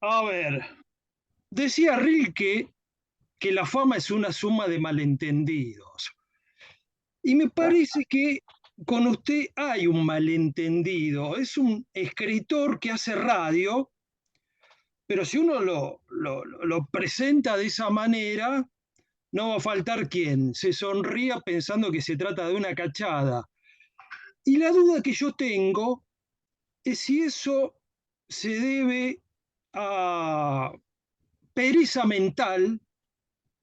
A ver, decía Rilke que la fama es una suma de malentendidos. Y me parece que con usted hay un malentendido. Es un escritor que hace radio, pero si uno lo presenta de esa manera, no va a faltar quien se sonría pensando que se trata de una cachada. Y la duda que yo tengo es si eso se debe a pereza mental,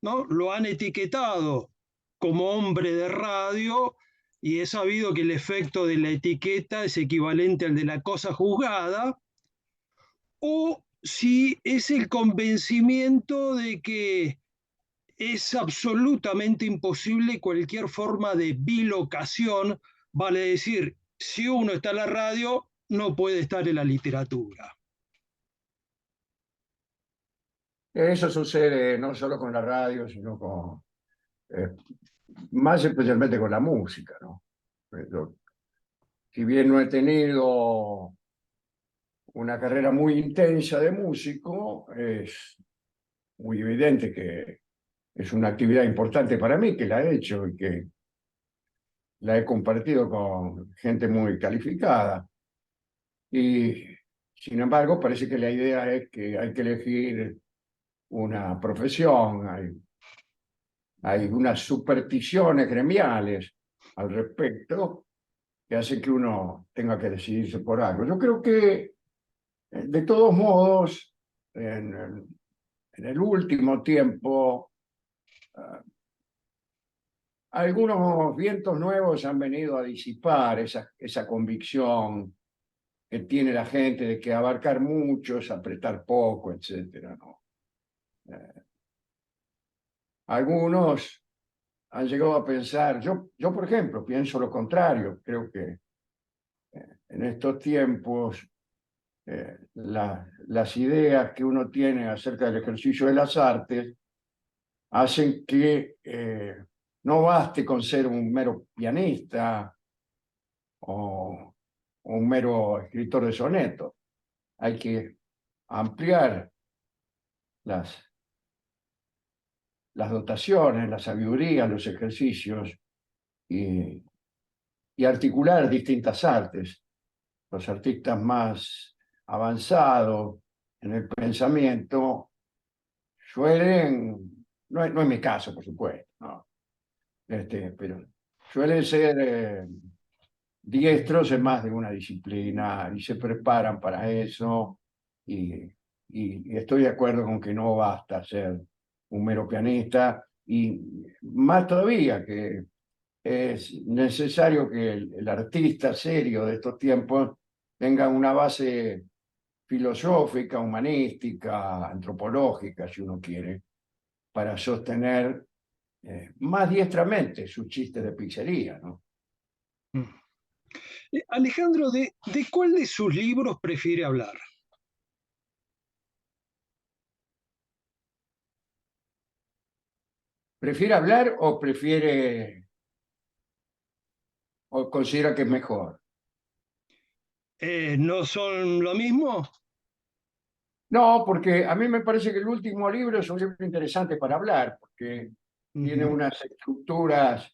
¿no? Lo han etiquetado como hombre de radio y he sabido que el efecto de la etiqueta es equivalente al de la cosa juzgada, o si es el convencimiento de que es absolutamente imposible cualquier forma de bilocación, vale decir, si uno está en la radio, no puede estar en la literatura. Eso sucede no solo con la radio, sino con, eh, más especialmente con la música, ¿no? Si bien no he tenido una carrera muy intensa de músico, es muy evidente que es una actividad importante para mí, que la he hecho y que la he compartido con gente muy calificada. Y sin embargo, parece que la idea es que hay que elegir una profesión, hay unas supersticiones gremiales al respecto que hacen que uno tenga que decidirse por algo. Yo creo que, de todos modos, en el último tiempo, uh, algunos vientos nuevos han venido a disipar esa convicción que tiene la gente de que abarcar mucho es apretar poco, etcétera, ¿no? Algunos han llegado a pensar, yo por ejemplo pienso lo contrario, creo que en estos tiempos las ideas que uno tiene acerca del ejercicio de las artes hacen que no baste con ser un mero pianista o un mero escritor de sonetos. Hay que ampliar las, las dotaciones, la sabiduría, los ejercicios y, y articular distintas artes. Los artistas más avanzados en el pensamiento suelen, no es mi caso, por supuesto, ¿no? Pero suelen ser diestros en más de una disciplina y se preparan para eso y estoy de acuerdo con que no basta ser un mero pianista y más todavía que es necesario que el artista serio de estos tiempos tenga una base filosófica, humanística, antropológica, si uno quiere, para sostener más diestramente sus chistes de pizzería, ¿no? Alejandro, ¿de cuál de sus libros prefiere hablar? ¿Prefiere hablar o prefiere o considera que es mejor? ¿No son lo mismo? No, porque a mí me parece que el último libro es un libro interesante para hablar, porque tiene Ujú. unas estructuras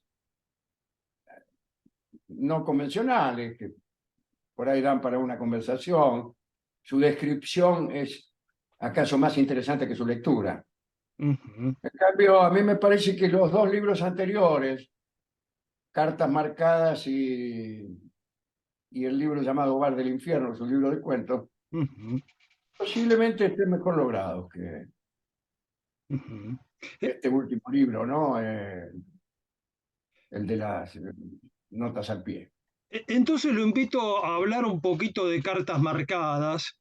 no convencionales que por ahí dan para una conversación. Su descripción es acaso más interesante que su lectura. Ujú. En cambio, a mí me parece que los dos libros anteriores, Cartas Marcadas y el libro llamado Bar del Infierno, su libro de cuentos, Ujú. posiblemente estén mejor logrados que Ujú. Eh, este último libro, ¿no? El de las notas al pie. Entonces lo invito a hablar un poquito de Cartas Marcadas,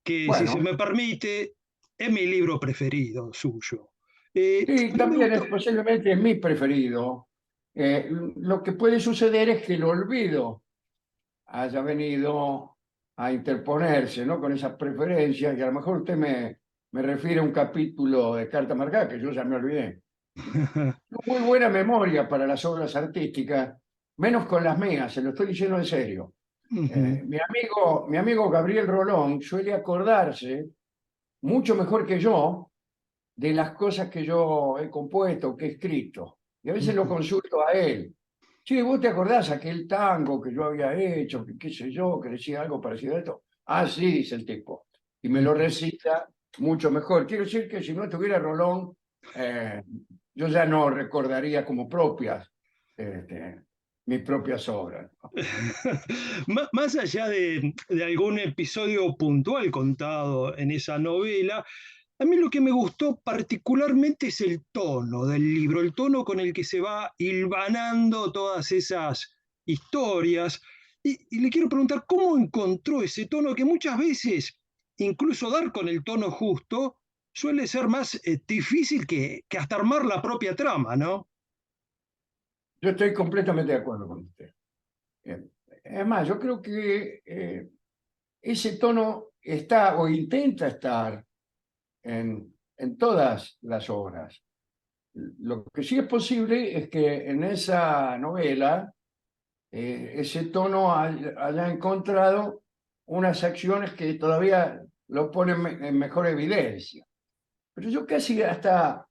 que si se Bueno, me permite, es mi libro preferido suyo. sí, A mí me también gusta. es posiblemente mi preferido. Lo que puede suceder es que el olvido haya venido a interponerse, ¿no? Con esas preferencias, y a lo mejor usted me refiere a un capítulo de Carta Marcada que yo ya me olvidé. Muy buena memoria para las obras artísticas, menos con las mías, se lo estoy diciendo en serio. Ujú. Mi amigo Gabriel Rolón suele acordarse mucho mejor que yo de las cosas que yo he compuesto, que he escrito. Y a veces lo consulto a él. Sí, ¿vos te acordás aquel tango que yo había hecho, que qué sé yo, que decía algo parecido a esto? Ah, sí, dice el tipo. Y me lo recita mucho mejor. Quiero decir que si no estuviera Rolón, yo ya no recordaría como propias este, mis propias obras. Más allá de algún episodio puntual contado en esa novela, a mí lo que me gustó particularmente es el tono del libro, el tono con el que se va hilvanando todas esas historias. Y le quiero preguntar, ¿cómo encontró ese tono que muchas veces, incluso dar con el tono justo, suele ser más difícil que hasta armar la propia trama, ¿no? Yo estoy completamente de acuerdo con usted. Eh, Es más, yo creo que ese tono está o intenta estar en todas las obras. Lo que sí es posible es que en esa novela ese tono haya encontrado unas acciones que todavía lo ponen en mejor evidencia. Pero yo casi hasta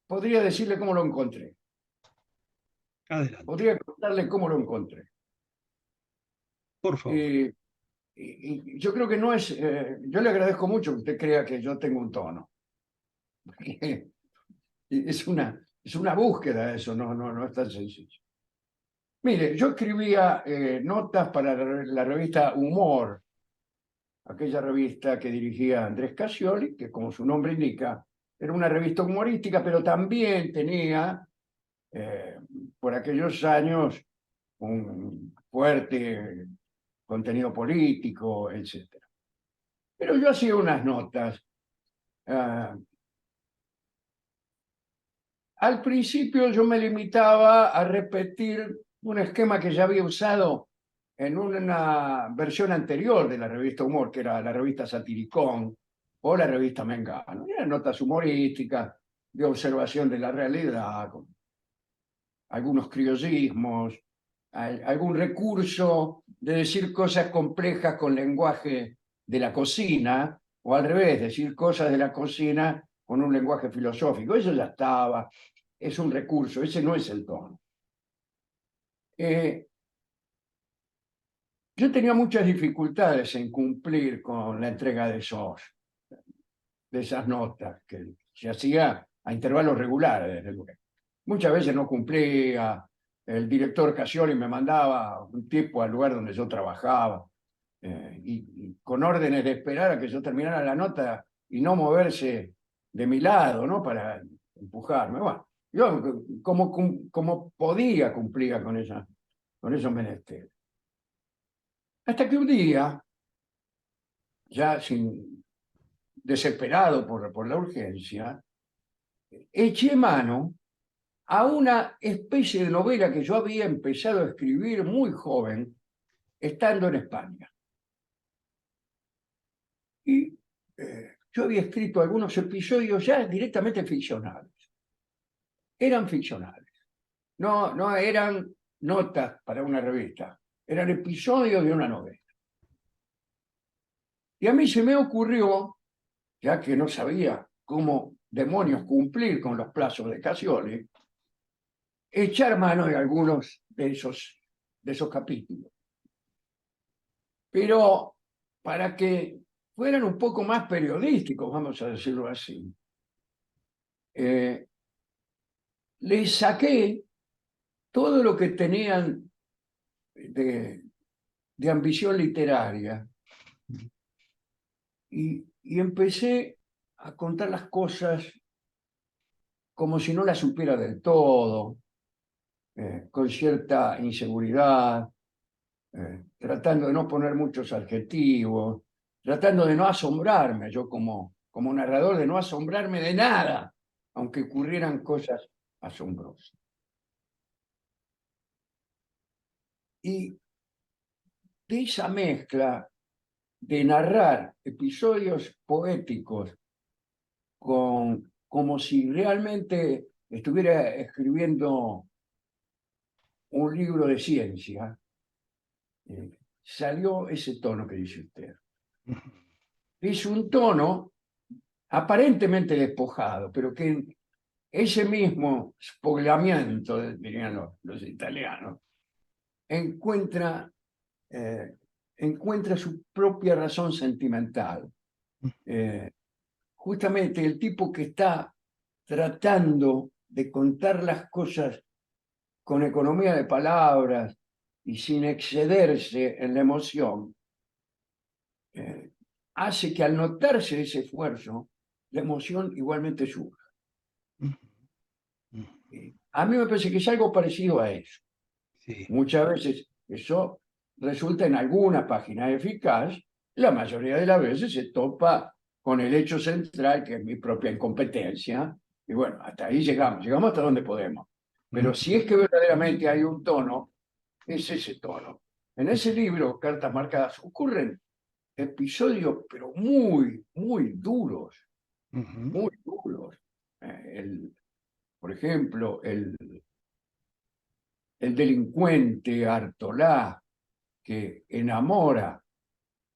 podría decirle cómo lo encontré. Adelante, Podría contarle cómo lo encontré. por favor. Eh, y yo creo que no es, yo le agradezco mucho que usted crea que yo tengo un tono. Es una búsqueda eso, no es tan sencillo. Mire, yo escribía notas para la revista Humor, aquella revista que dirigía Andrés Scaglioli, que como su nombre indica, era una revista humorística, pero también tenía eh, por aquellos años un fuerte contenido político, etcétera. Pero yo hacía unas notas. ah, Al principio yo me limitaba a repetir un esquema que ya había usado en una versión anterior de la revista Humor, que era la revista Satiricón o la revista Mengano. Eran notas humorísticas, de observación de la realidad, con algunos criollismos, algún recurso de decir cosas complejas con lenguaje de la cocina, o al revés, decir cosas de la cocina con un lenguaje filosófico. Eso ya estaba, es un recurso, ese no es el tono. Eh, yo tenía muchas dificultades en cumplir con la entrega de esas notas, que se hacía a intervalos regulares, desde luego. Muchas veces no cumplía, el director Casioli me mandaba un tipo al lugar donde yo trabajaba, y con órdenes de esperar a que yo terminara la nota y no moverse de mi lado, ¿no? Para empujarme. Bueno, yo como podía cumplía con esos menesteres. Hasta que un día, ya desesperado por la urgencia, eché mano a una especie de novela que yo había empezado a escribir muy joven, estando en España. Y yo había escrito algunos episodios ya directamente ficcionales. Eran ficcionales. No eran notas para una revista, eran episodios de una novela. Y a mí se me ocurrió, ya que no sabía cómo demonios cumplir con los plazos de Casioli, echar mano de algunos de esos capítulos. Pero para que fueran un poco más periodísticos, vamos a decirlo así, eh, les saqué todo lo que tenían de, de ambición literaria y empecé a contar las cosas como si no las supiera del todo, con cierta inseguridad, tratando de no poner muchos adjetivos, tratando de no asombrarme, yo como narrador, de no asombrarme de nada, aunque ocurrieran cosas asombrosas. Y de esa mezcla de narrar episodios poéticos como si realmente estuviera escribiendo un libro de ciencia, salió ese tono que dice usted. Es un tono aparentemente despojado, pero que en ese mismo spogliamiento, dirían los italianos, encuentra, eh, encuentra su propia razón sentimental. Eh, Justamente el tipo que está tratando de contar las cosas con economía de palabras y sin excederse en la emoción, hace que al notarse ese esfuerzo, la emoción igualmente surja. A mí me parece que es algo parecido a eso. Sí. Muchas veces eso resulta en alguna página eficaz, la mayoría de las veces se topa con el hecho central, que es mi propia incompetencia, y bueno, hasta ahí llegamos hasta donde podemos. Pero si es que verdaderamente hay un tono, es ese tono. En ese libro, Cartas Marcadas, ocurren episodios, pero muy, muy duros, muy duros. Por ejemplo, el delincuente Artolá, que enamora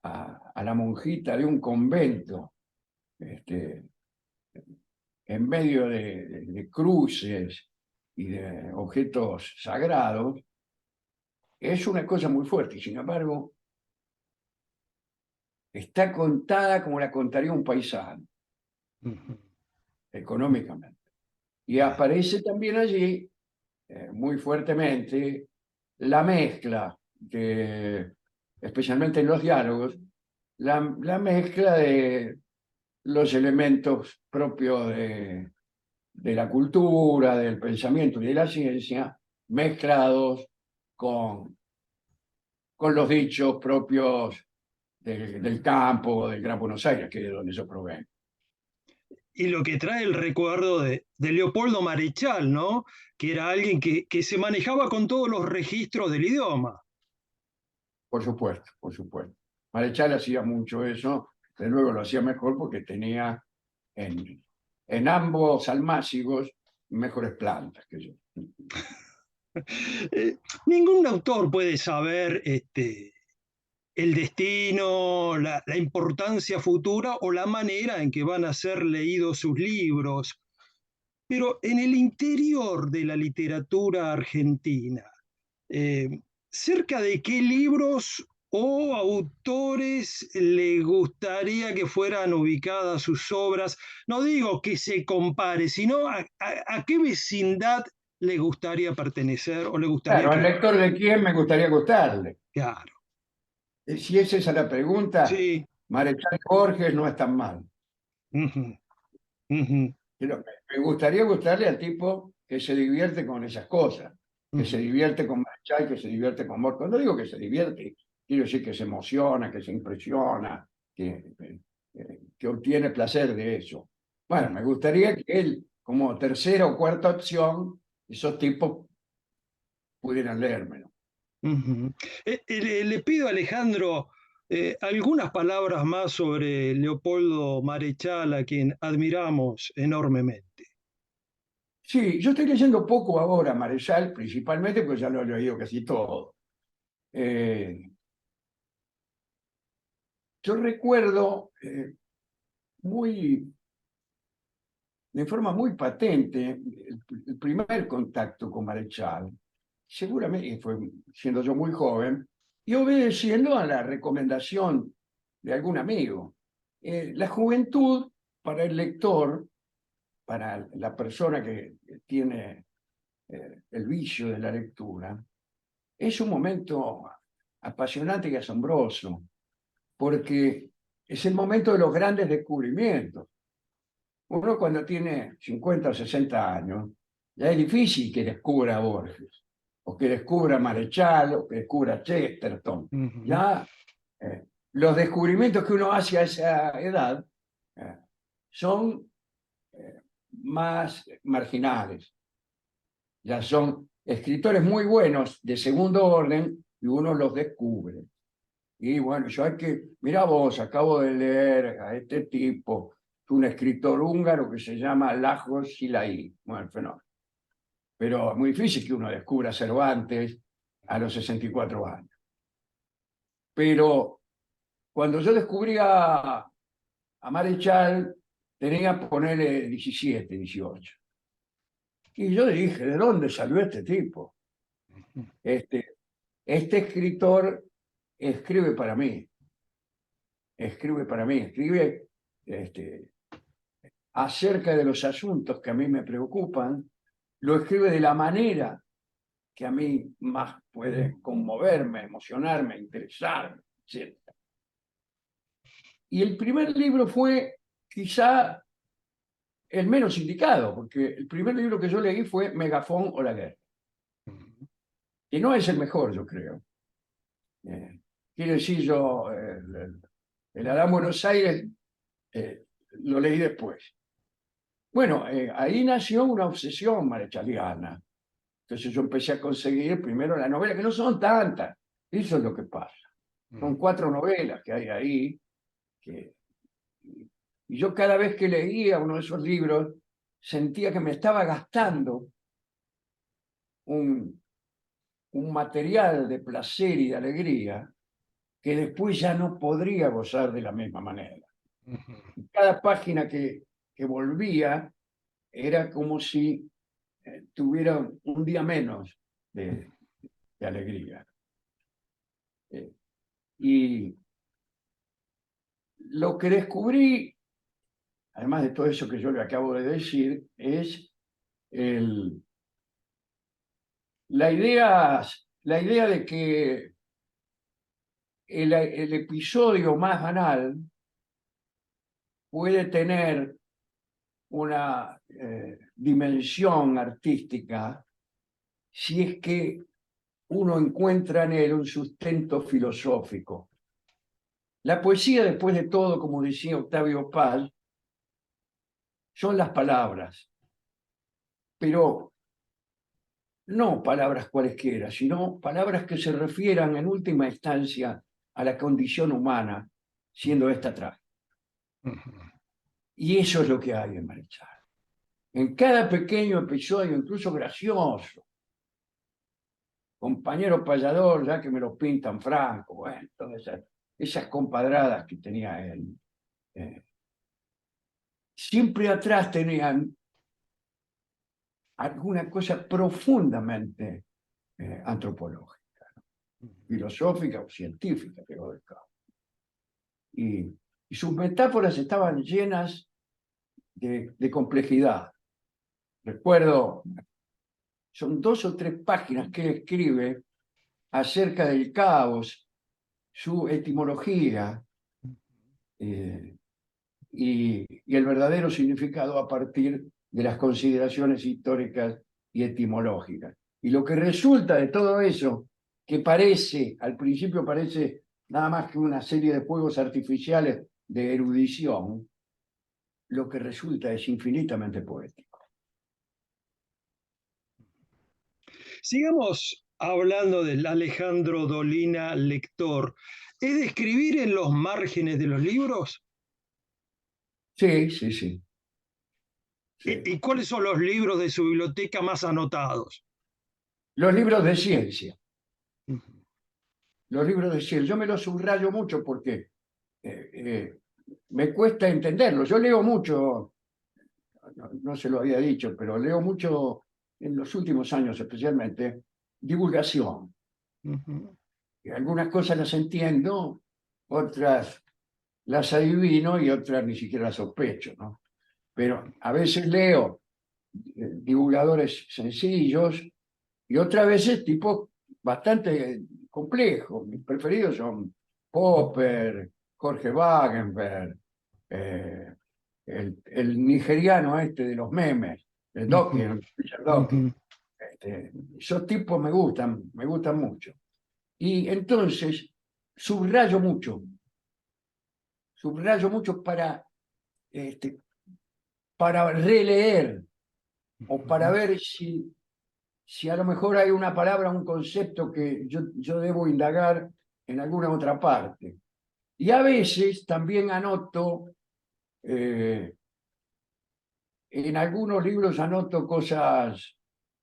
a la monjita de un convento, este, en medio de cruces y de objetos sagrados, es una cosa muy fuerte. Y sin embargo, está contada como la contaría un paisano, económicamente. Y aparece también allí, muy fuertemente, la mezcla, especialmente en los diálogos, la mezcla de los elementos propios de la cultura, del pensamiento y de la ciencia, mezclados con, con los dichos propios del campo, del Gran Buenos Aires, que es de donde yo provengo. Y lo que trae el recuerdo de Leopoldo Marechal, ¿no? Que era alguien que se manejaba con todos los registros del idioma. Por supuesto, por supuesto. Marechal hacía mucho eso, de luego lo hacía mejor porque tenía en ambos almácigos mejores plantas que yo. Ningún autor puede saber el destino, la importancia futura o la manera en que van a ser leídos sus libros. Pero en el interior de la literatura argentina, eh, ¿cerca de qué libros o autores le gustaría que fueran ubicadas sus obras? No digo que se compare, sino a qué vecindad le gustaría pertenecer o le gustaría Claro, al que... lector de quién me gustaría gustarle. Claro, Si es esa la pregunta, sí. Marechal Borges no es tan mal. Ujú, ujú, Pero me gustaría gustarle al tipo que se divierte con esas cosas, que se ujú. divierte con Marechal, que se divierte con Borges. Cuando digo que se divierte, quiero decir que se emociona, que se impresiona, que obtiene placer de eso. Bueno, me gustaría que él, como tercera o cuarta opción, esos tipos pudieran leérmelo. Ujú. Le pido a Alejandro algunas palabras más sobre Leopoldo Marechal, a quien admiramos enormemente. Sí, yo estoy leyendo poco ahora, Marechal, principalmente porque ya lo he leído casi todo. Eh, yo recuerdo muy de forma muy patente el primer contacto con Marechal, seguramente fue siendo yo muy joven, y obedeciendo a la recomendación de algún amigo. La juventud para el lector, para la persona que tiene el vicio de la lectura, es un momento apasionante y asombroso, porque es el momento de los grandes descubrimientos. Uno cuando tiene 50 o 60 años, ya es difícil que descubra a Borges, o que descubra a Marechal, o que descubra a Chesterton. Ujú, Ya los descubrimientos que uno hace a esa edad eh, son más marginales. Ya son escritores muy buenos de segundo orden y uno los descubre. Y bueno, yo hay que, mira vos, acabo de leer a este tipo, un escritor húngaro que se llama Lajos Szilai. Bueno, fenómeno. Pero es muy difícil que uno descubra Cervantes a los 64 años. Pero cuando yo descubrí a Marechal, tenía, ponerle 17, 18. Y yo dije, ¿de dónde salió este tipo? Este escritor escribe para mí, escribe acerca de los asuntos que a mí me preocupan, lo escribe de la manera que a mí más puede conmoverme, emocionarme, interesarme, etc. Y el primer libro fue quizá el menos indicado, porque el primer libro que yo leí fue Megafón o la guerra. Y no es el mejor, yo creo. Quiero decir, yo, el Adán Buenos Aires, lo leí después. Bueno, ahí nació una obsesión marechaliana. Entonces yo empecé a conseguir primero la novela, que no son tantas. Eso es lo que pasa. Son 4 novelas que hay ahí. Y yo cada vez que leía uno de esos libros, sentía que me estaba gastando un, un material de placer y de alegría que después ya no podría gozar de la misma manera. Cada página que volvía era como si tuviera un día menos de alegría. Y lo que descubrí, además de todo eso que yo le acabo de decir, es la idea de que el episodio más banal puede tener una dimensión artística si es que uno encuentra en él un sustento filosófico. La poesía, después de todo, como decía Octavio Paz, son las palabras, pero no palabras cualesquiera, sino palabras que se refieran en última instancia a la condición humana, siendo esta trágica. Y eso es lo que hay en Marechal. En cada pequeño episodio, incluso gracioso, compañero payador, ya que me lo pintan franco, bueno, todas esas compadradas que tenía él. Siempre atrás tenían alguna cosa profundamente antropológica, ¿no? Filosófica o científica, pero del campo. Y sus metáforas estaban llenas de complejidad. Recuerdo, son 2 o 3 páginas que él escribe acerca del caos, su etimología y el verdadero significado a partir de las consideraciones históricas y etimológicas. Y lo que resulta de todo eso, que parece, al principio parece nada más que una serie de fuegos artificiales de erudición, lo que resulta es infinitamente poético. Sigamos hablando del Alejandro Dolina lector. ¿Es de escribir en los márgenes de los libros? Sí, sí, sí. Sí. ¿Y cuáles son los libros de su biblioteca más anotados? Los libros de ciencia. Los libros de ciencia. Yo me los subrayo mucho porque me cuesta entenderlos. Yo leo mucho, no se lo había dicho, pero leo mucho en los últimos años especialmente, divulgación. Y algunas cosas las entiendo, otras las adivino y otras ni siquiera las sospecho, ¿no? Pero a veces leo divulgadores sencillos y otras veces tipos bastante complejos. Mis preferidos son Popper, Jorge Wagenberg, el nigeriano este de los memes, el Dawkins, Richard Dawkins. Esos tipos me gustan mucho. Y entonces subrayo mucho para releer o para ver si a lo mejor hay una palabra, un concepto que yo debo indagar en alguna otra parte. Y a veces también anoto, en algunos libros anoto cosas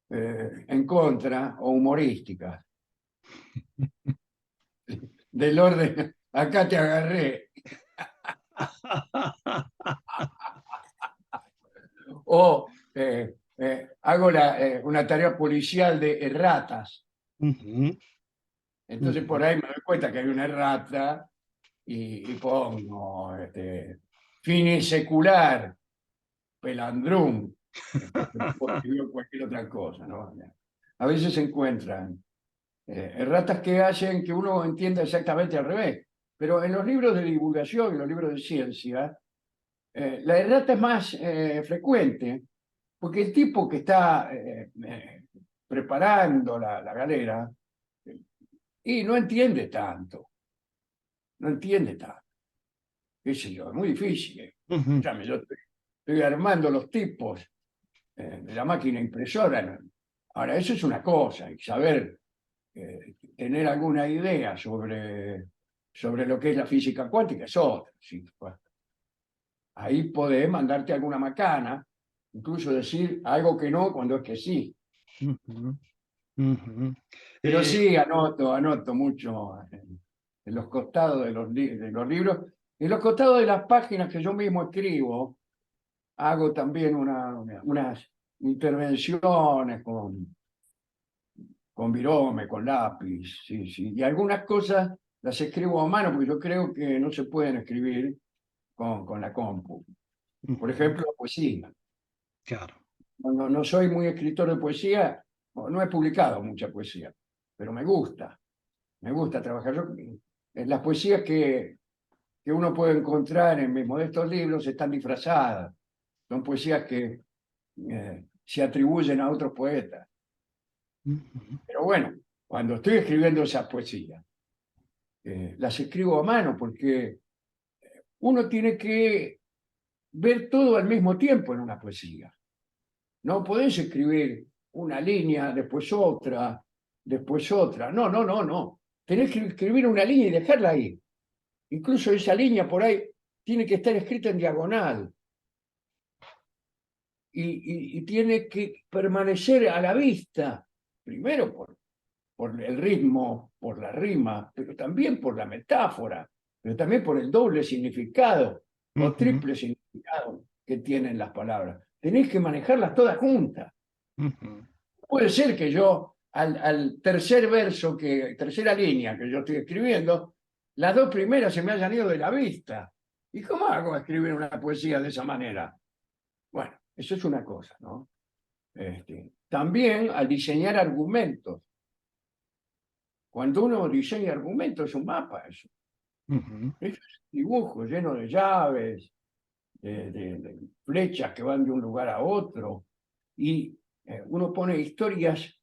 en contra o humorísticas. Del orden, acá te agarré. O hago una tarea policial de erratas. Ujú, Entonces ujú. por ahí me doy cuenta que hay una errata y pongo fine secular, pelandrum, puedo escribir cualquier otra cosa, ¿no? A veces se encuentran erratas que hacen que uno entienda exactamente al revés. Pero en los libros de divulgación, en los libros de ciencia, la errata es más frecuente, porque el tipo que está preparando la galera eh, y no entiende tanto, no entiende tanto, qué sé yo, es muy difícil. Ujú, Escúchame, yo estoy armando los tipos de la máquina impresora, ¿no? Ahora, eso es una cosa, y saber tener alguna idea sobre lo que es la física cuántica es otra. ¿Sí? Bueno, ahí podés mandarte alguna macana, incluso decir algo que no cuando es que sí. ujú, ujú. Pero Eh, sí, anoto mucho en los costados de de los libros. En los costados de las páginas que yo mismo escribo, hago también unas intervenciones con virome, con lápiz, sí, sí. Y algunas cosas las escribo a mano porque yo creo que no se pueden escribir con la compu. Por ujú, ejemplo, poesía. claro. No soy muy escritor de poesía, no he publicado mucha poesía, pero me gusta trabajar. Las poesías que uno puede encontrar en mis modestos libros están disfrazadas, son poesías que se atribuyen a otros poetas. Ujú, Pero bueno, cuando estoy escribiendo esas poesías, las escribo a mano porque uno tiene que ver todo al mismo tiempo en una poesía. No podés escribir una línea, después otra, después otra. No, no, no, no. Tenés que escribir una línea y dejarla ahí. Incluso esa línea por ahí tiene que estar escrita en diagonal y tiene que permanecer a la vista, primero por el ritmo, por la rima, pero también por la metáfora, pero también por el doble significado o ujú, triple significado que tienen las palabras. Tenés que manejarlas todas juntas. ujú, Puede ser que yo al tercer verso, tercera línea que yo estoy escribiendo, las dos primeras se me hayan ido de la vista. ¿Y cómo hago a escribir una poesía de esa manera? Bueno, eso es una cosa, ¿no? También al diseñar argumentos. Cuando uno diseña argumentos es un mapa, eso. ujú, Es un dibujo lleno de llaves, de flechas que van de un lugar a otro. Y uno pone historias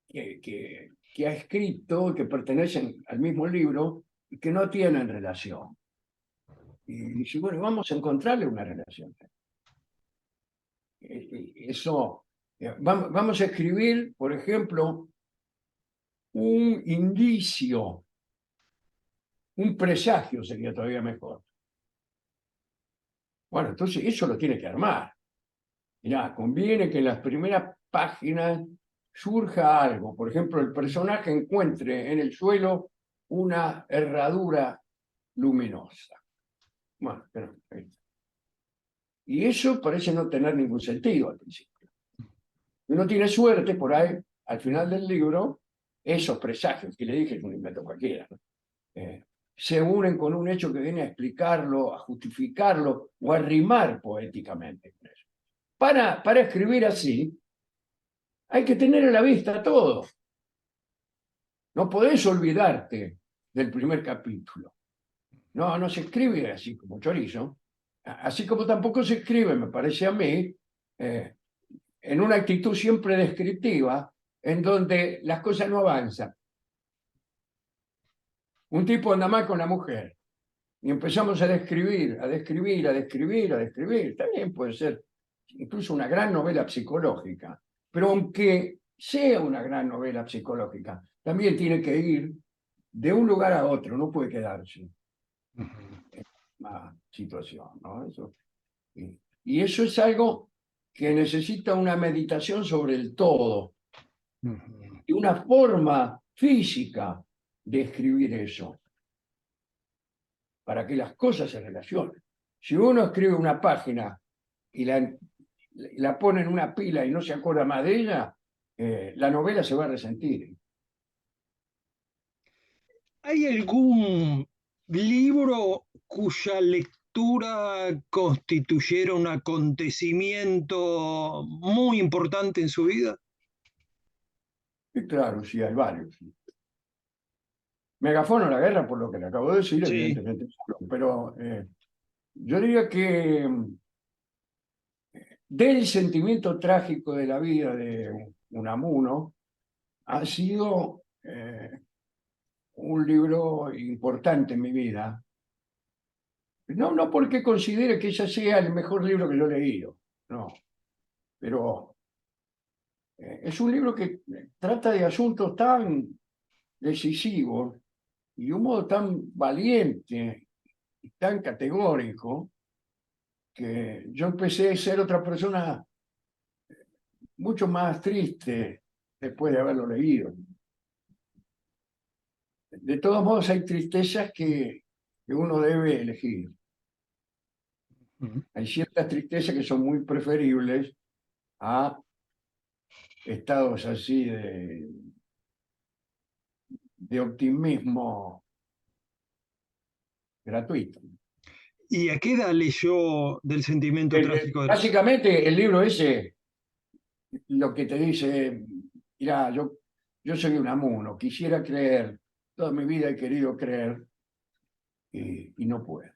que ha escrito, que pertenecen al mismo libro y que no tienen relación. Y dice, bueno, vamos a encontrarle una relación. Eso, vamos a escribir, por ejemplo, un indicio, un presagio sería todavía mejor. Bueno, entonces eso lo tiene que armar. Mirá, conviene que en las primeras páginas surja algo. Por ejemplo, el personaje encuentre en el suelo una herradura luminosa. Bueno, pero, y eso parece no tener ningún sentido al principio. Uno tiene suerte por ahí, al final del libro, esos presagios que le dije, es un invento cualquiera, ¿no? Se unen con un hecho que viene a explicarlo, a justificarlo o a rimar poéticamente con eso. Para escribir así, hay que tener a la vista todo. No podés olvidarte del primer capítulo. No, no se escribe así como chorizo. Así como tampoco se escribe, me parece a mí, eh, en una actitud siempre descriptiva, en donde las cosas no avanzan. Un tipo anda mal con la mujer y empezamos a describir, a describir, a describir, a describir. También puede ser incluso una gran novela psicológica. Pero aunque sea una gran novela psicológica, también tiene que ir de un lugar a otro, no puede quedarse ujú, en una situación, ¿no? Y eso es algo que necesita una meditación sobre el todo ujú. y una forma física de escribir eso, para que las cosas se relacionen. Si uno escribe una página y la pone en una pila y no se acuerda más de ella, la novela se va a resentir. ¿Hay algún libro cuya lectura constituyera un acontecimiento muy importante en su vida? Y claro, sí, hay varios. Megafono, la guerra, por lo que le acabo de decir, Sí. evidentemente, pero yo diría que del sentimiento trágico de la vida de Unamuno ha sido un libro importante en mi vida. No, no porque considere que ese sea el mejor libro que yo he leído, no, pero es un libro que trata de asuntos tan decisivos y de un modo tan valiente y tan categórico que yo empecé a ser otra persona mucho más triste después de haberlo leído. De todos modos, hay tristezas que uno debe elegir. Ujú. Hay ciertas tristezas que son muy preferibles a estados así de optimismo gratuito. ¿Y a qué edad leyó del sentimiento trágico de... Básicamente, el libro ese lo que te dice, mira, yo soy un amuno, quisiera creer, toda mi vida he querido creer y no puedo.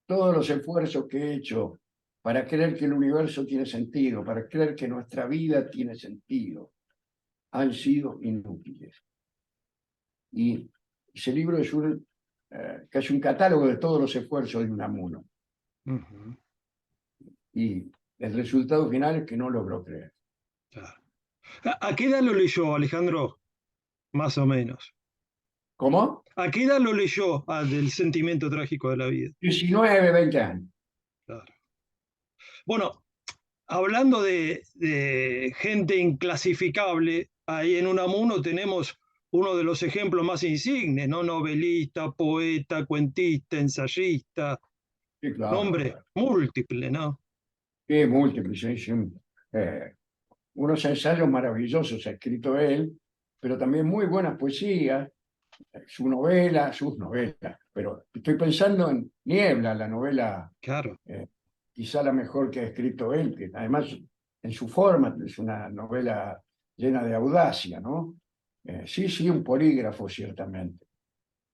Todos los esfuerzos que he hecho para creer que el universo tiene sentido, para creer que nuestra vida tiene sentido, han sido inútiles. Y ese libro es casi un catálogo de todos los esfuerzos de Unamuno. Ujú, Y el resultado final es que no logró creer. claro. ¿A qué edad lo leyó, Alejandro? Más o menos. ¿Cómo? ¿A qué edad lo leyó del sentimiento trágico de la vida? 19, 20 años. Claro. Bueno, hablando de gente inclasificable, ahí en Unamuno tenemos uno de los ejemplos más insignes, ¿no? Novelista, poeta, cuentista, ensayista, Sí, claro, nombre claro. múltiple, ¿no? Sí, múltiples, sí, sí. Unos ensayos maravillosos ha escrito él, pero también muy buenas poesías, sus novelas. Pero estoy pensando en Niebla, la novela Claro. eh, quizá la mejor que ha escrito él, que además en su forma es una novela llena de audacia, ¿no? Sí, sí, un polígrafo, ciertamente.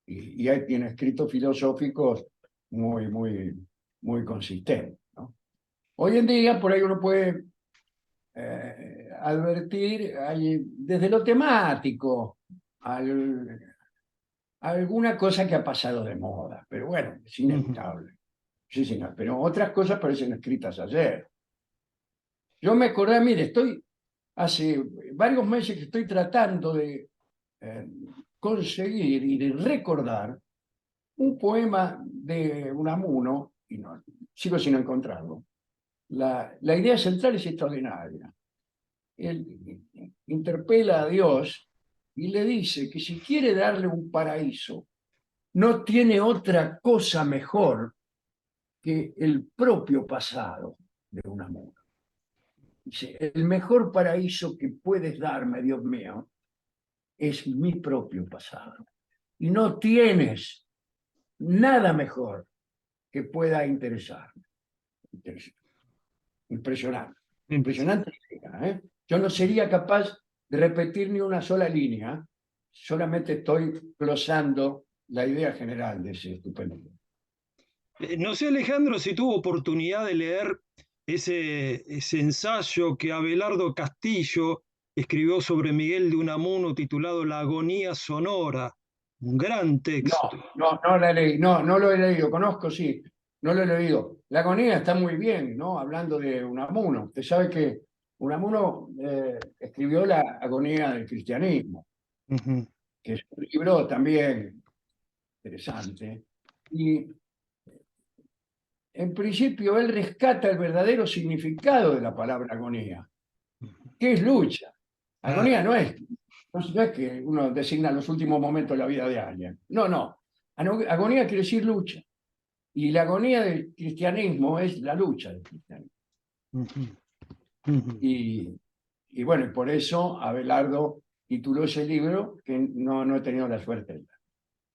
Y ahí tiene escritos filosóficos muy, muy, muy consistentes, ¿no? Hoy en día, por ahí uno puede advertir desde lo temático alguna cosa que ha pasado de moda, pero bueno, es Ujú. inevitable. Sí, señor, pero otras cosas parecen escritas ayer. Yo me acordé, mire, estoy hace varios meses que estoy tratando de eh, conseguir y de recordar un poema de Unamuno, y no, sigo sin encontrarlo. La idea central es extraordinaria. Él interpela a Dios y le dice que si quiere darle un paraíso, no tiene otra cosa mejor que el propio pasado de Unamuno. Dice, el mejor paraíso que puedes darme, Dios mío, es mi propio pasado. Y no tienes nada mejor que pueda interesarme. Impresionante. Impresionante. Impresionante idea, ¿eh? Yo no sería capaz de repetir ni una sola línea, solamente estoy glosando la idea general de ese estupendo. No sé, Alejandro, si tuvo oportunidad de leer ese ensayo que Abelardo Castillo escribió sobre Miguel de Unamuno titulado La agonía sonora, un gran No, texto. no la leí, no lo he leído, conozco, sí, no lo he leído. La agonía está muy bien, ¿no? Hablando de Unamuno. Usted sabe que Unamuno escribió la agonía del cristianismo, Ujú. que es un libro también interesante. Y en principio él rescata el verdadero significado de la palabra agonía, que es lucha. Claro. Agonía no es que uno designa los últimos momentos de la vida de alguien. No, no. Agonía quiere decir lucha. Y la agonía del cristianismo es la lucha del cristianismo. Ujú. Ujú. Y bueno, y por eso Abelardo tituló ese libro, que no he tenido la suerte de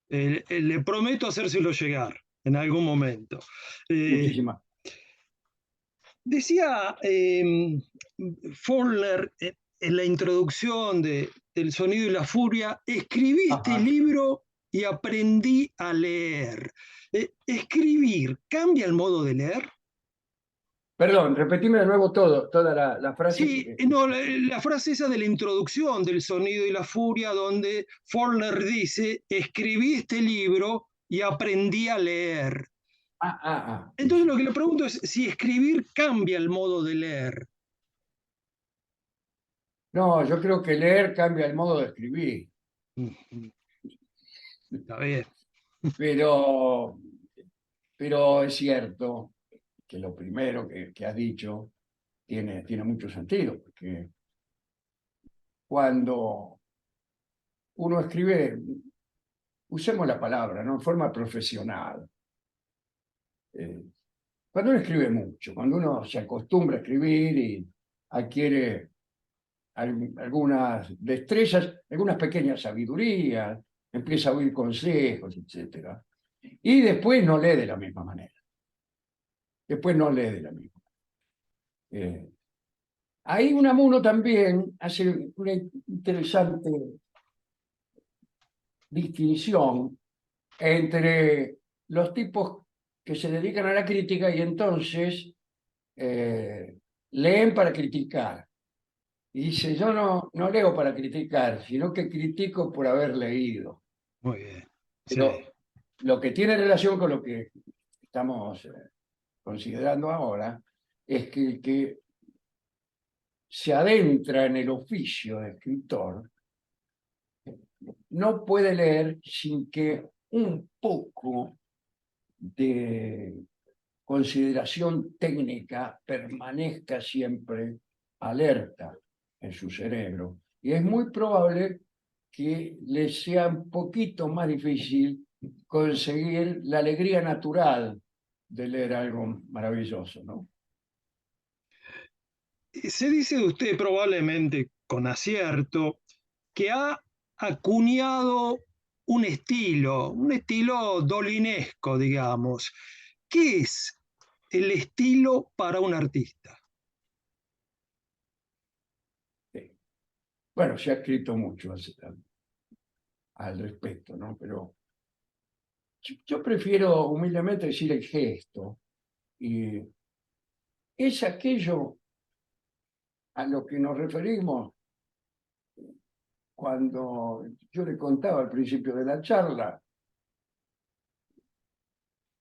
leer. Le prometo hacérselo llegar en algún momento. Eh, Muchísimas. Decía Faulkner en la introducción de El sonido y la furia, escribí este Ajá. libro y aprendí a leer. ¿Escribir cambia el modo de leer? Perdón, repetime de nuevo toda la frase, Sí, porque no, la frase esa de la introducción del sonido y la furia, donde Faulkner dice, escribí este libro y aprendí a leer. sí, Entonces lo sí. que le pregunto es si escribir cambia el modo de leer. No, yo creo que leer cambia el modo de escribir, Está bien. pero, pero es cierto que lo primero que has dicho tiene mucho sentido, porque cuando uno escribe, usemos la palabra, ¿no? En forma profesional. eh, Cuando uno escribe mucho, cuando uno se acostumbra a escribir y adquiere algunas destrezas, algunas pequeñas sabidurías, empieza a oír consejos, etcétera, y después no lee de la misma manera. Después no lee de la misma. Eh, Ahí Unamuno también hace una interesante distinción entre los tipos que se dedican a la crítica y entonces leen para criticar. Y dice, yo no leo para criticar, sino que critico por haber leído. Muy bien. Sí. Pero lo que tiene relación con lo que estamos considerando ahora es que el que se adentra en el oficio de escritor no puede leer sin que un poco de consideración técnica permanezca siempre alerta en su cerebro. Y es muy probable que le sea un poquito más difícil conseguir la alegría natural de leer algo maravilloso, ¿no? Se dice de usted probablemente con acierto que ha acuñado un estilo dolinesco, digamos. ¿Qué es el estilo para un artista? Sí. Bueno, se ha escrito mucho al respecto, ¿no? Pero yo prefiero humildemente decir el gesto, y es aquello a lo que nos referimos cuando yo le contaba al principio de la charla,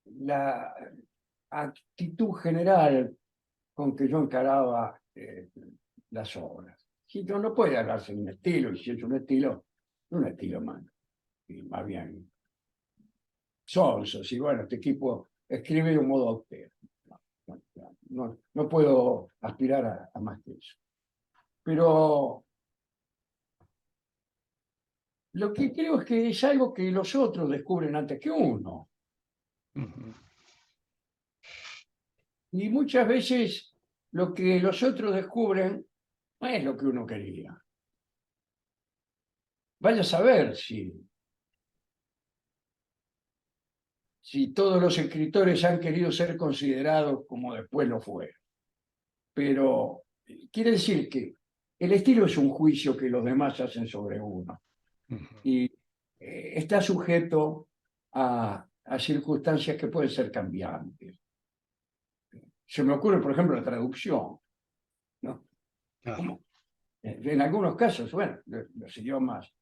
la actitud general con que yo encaraba las obras. Si no puede hablarse de un estilo, y si es un estilo más bien sonso, si bueno, este equipo escribe de un modo austero. No puedo aspirar a más que eso. Pero lo que creo es que es algo que los otros descubren antes que uno. Ujú. Y muchas veces lo que los otros descubren no es lo que uno quería. Vaya a saber si todos los escritores han querido ser considerados como después lo fueron. Pero quiere decir que el estilo es un juicio que los demás hacen sobre uno y está sujeto a circunstancias que pueden ser cambiantes. Se me ocurre, por ejemplo, la traducción, ¿no? Claro. Como, en algunos casos, bueno, los idiomas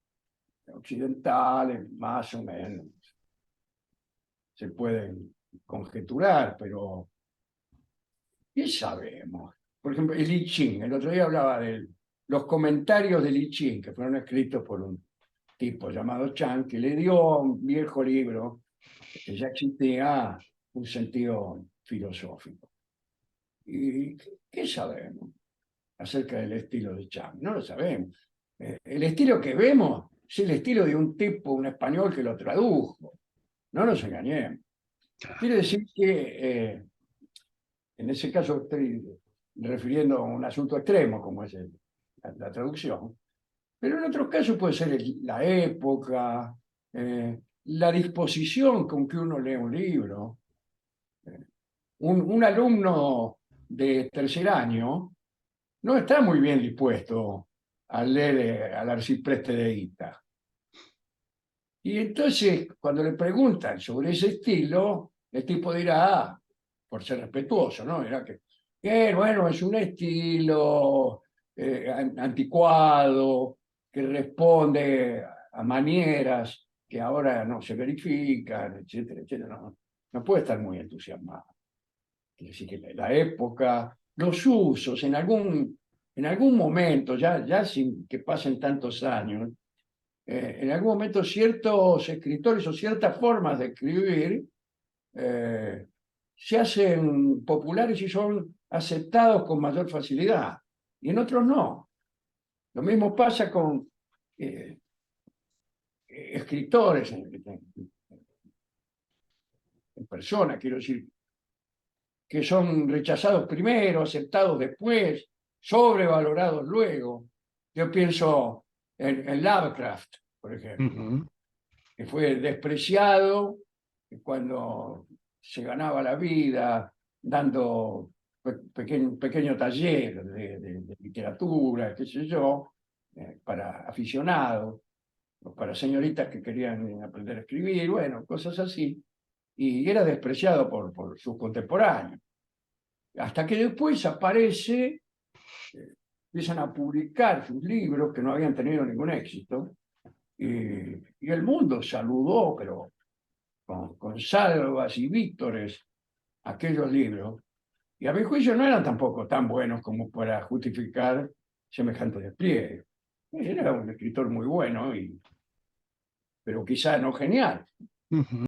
occidentales, más o menos, se pueden conjeturar, pero ¿qué sabemos? Por ejemplo, el I Ching. El otro día hablaba de los comentarios del I Ching, que fueron escritos por un tipo llamado Chan, que le dio a un viejo libro que ya existía un sentido filosófico. ¿Y qué sabemos acerca del estilo de Chan? No lo sabemos. El estilo que vemos es el estilo de un tipo, un español que lo tradujo. No nos engañemos. Claro. Quiere decir que en ese caso estoy refiriendo a un asunto extremo, como es la traducción, pero en otros casos puede ser la época, la disposición con que uno lee un libro. Un alumno de tercer año no está muy bien dispuesto a leer al arcipreste de Ita. Y entonces, cuando le preguntan sobre ese estilo, el tipo dirá, ah, por ser respetuoso, ¿no? Dirá que bueno, es un estilo anticuado, que responde a manieras que ahora no se verifican, etcétera, etcétera. No, no puede estar muy entusiasmado. Quiere decir que la época, los usos, en algún momento, ya sin que pasen tantos años, en algún momento ciertos escritores o ciertas formas de escribir se hacen populares y son aceptados con mayor facilidad, y en otros no. Lo mismo pasa con escritores en persona, quiero decir, que son rechazados primero, aceptados después, sobrevalorados luego. Yo pienso en Lovecraft, por ejemplo, Ujú. que fue despreciado cuando se ganaba la vida dando pequeño taller de literatura, qué sé yo, para aficionados, o para señoritas que querían aprender a escribir, bueno, cosas así, y era despreciado por sus contemporáneos. Hasta que después aparece, empiezan a publicar sus libros que no habían tenido ningún éxito, y el mundo saludó, pero con salvas y vítores, aquellos libros, y a mi juicio no eran tampoco tan buenos como para justificar semejante despliegue. Era un escritor muy bueno, pero quizá no genial. Ujú.